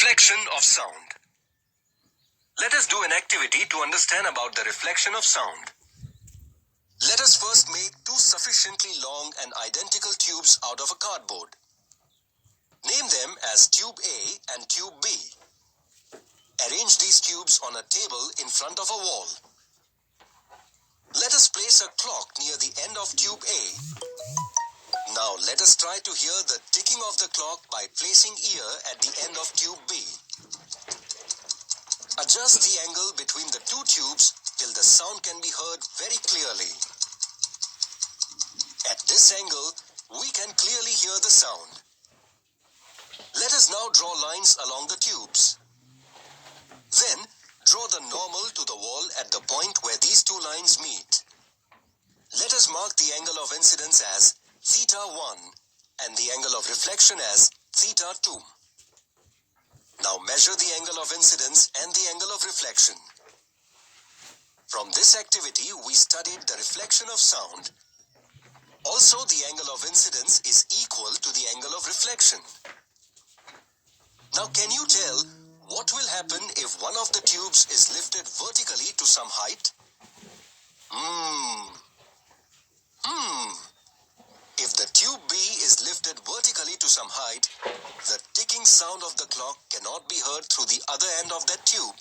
Reflection of sound. Let us do an activity to understand about the reflection of sound. Let us first make two sufficiently long and identical tubes out of a cardboard. Name them as Tube A and Tube B. Arrange these tubes on a table in front of a wall. Let us place a clock near the end of Tube A. Now let us try to hear the ticking of the clock by placing ear at the end of Tube B. Adjust the angle between the two tubes till the sound can be heard very clearly. At this angle, we can clearly hear the sound. Let us now draw lines along the tubes. Then, draw the normal to the wall at the point where these two lines meet. Let us mark the angle of incidence as θ1 and the angle of reflection as θ2. Now measure the angle of incidence and the angle of reflection. From this activity, we studied the reflection of sound. Also, the angle of incidence is equal to the angle of reflection. Now, can you tell what will happen if one of the tubes is lifted vertically to some height? If the tube B is lifted vertically to some height, the ticking sound of the clock cannot be heard through the other end of that tube.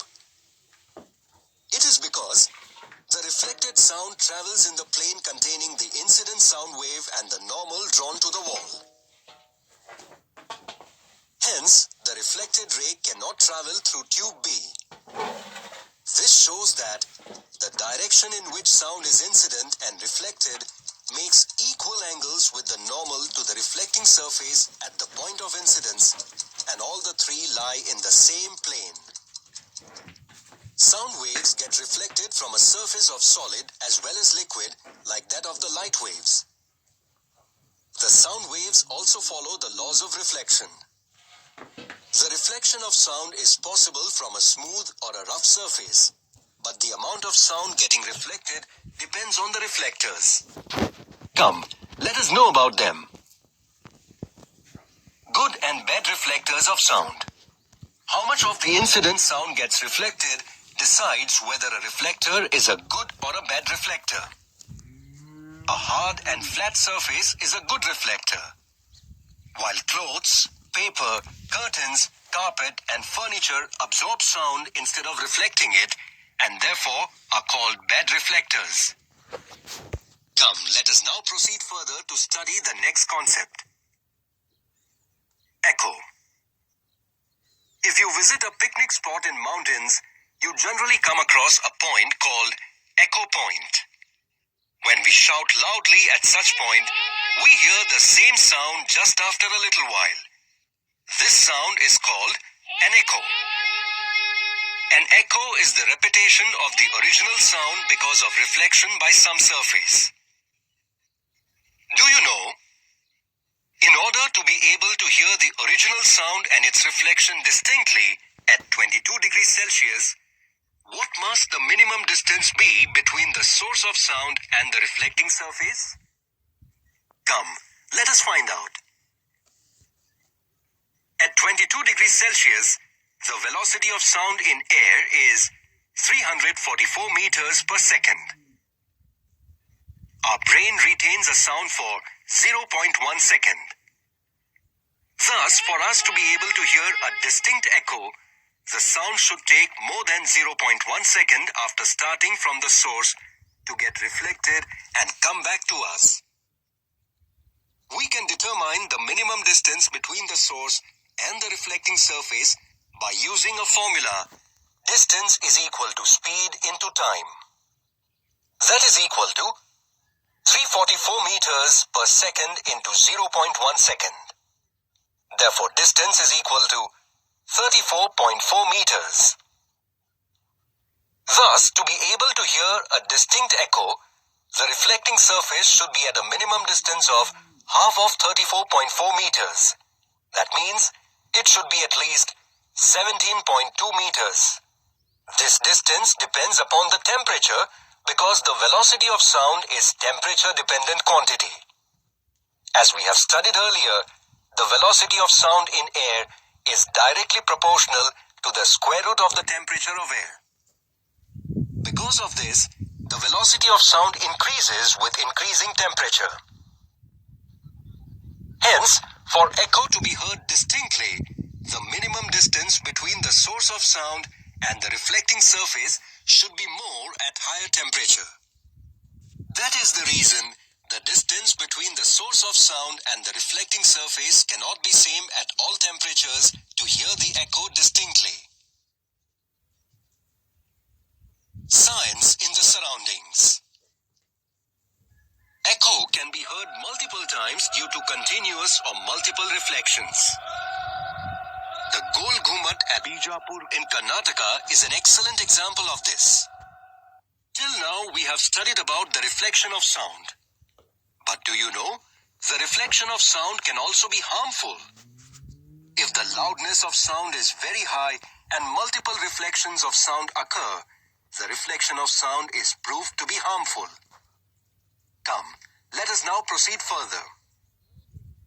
It is because the reflected sound travels in the plane containing the incident sound wave and the normal drawn to the wall. Hence, the reflected ray cannot travel through tube B. This shows that the direction in which sound is incident and reflected makes equal angles with the normal to the reflecting surface at the point of incidence, and all the three lie in the same plane. Sound waves get reflected from a surface of solid as well as liquid, like that of the light waves. The sound waves also follow the laws of reflection. The reflection of sound is possible from a smooth or a rough surface, but the amount of sound getting reflected depends on the reflectors. Come, let us know about them. Good and bad reflectors of sound. How much of the incident sound gets reflected decides whether a reflector is a good or a bad reflector. A hard and flat surface is a good reflector, while clothes, paper, curtains, carpet, and furniture absorb sound instead of reflecting it, and therefore are called bad reflectors. Come, let us now proceed further to study the next concept. Echo. If you visit a picnic spot in mountains, you generally come across a point called echo point. When we shout loudly at such point, we hear the same sound just after a little while. This sound is called an echo. An echo is the repetition of the original sound because of reflection by some surface. Do you know? In order to be able to hear the original sound and its reflection distinctly at 22 degrees Celsius, what must the minimum distance be between the source of sound and the reflecting surface? Come, let us find out. At 22 degrees Celsius, the velocity of sound in air is 344 meters per second. Our brain retains a sound for 0.1 second. Thus, for us to be able to hear a distinct echo, the sound should take more than 0.1 second after starting from the source to get reflected and come back to us. We can determine the minimum distance between the source and the reflecting surface by using a formula: distance is equal to speed into time. That is equal to 344 meters per second into 0.1 second. Therefore, distance is equal to 34.4 meters. Thus, to be able to hear a distinct echo, the reflecting surface should be at a minimum distance of half of 34.4 meters. That means it should be at least 17.2 meters. This distance depends upon the temperature because the velocity of sound is temperature-dependent quantity. As we have studied earlier, the velocity of sound in air is directly proportional to the square root of the temperature of air. Because of this, the velocity of sound increases with increasing temperature. Hence, for echo to be heard distinctly, the minimum distance between the source of sound and the reflecting surface should be more at higher temperature. That is the reason the distance between the source of sound and the reflecting surface cannot be same at all temperatures to hear the echo distinctly. Science in the surroundings. Echo can be heard multiple times due to continuous or multiple reflections. The Gol Ghummat at Bijapur in Karnataka is an excellent example of this. Till now, we have studied about the reflection of sound. But do you know, the reflection of sound can also be harmful. If the loudness of sound is very high and multiple reflections of sound occur, the reflection of sound is proved to be harmful. Come, let us now proceed further.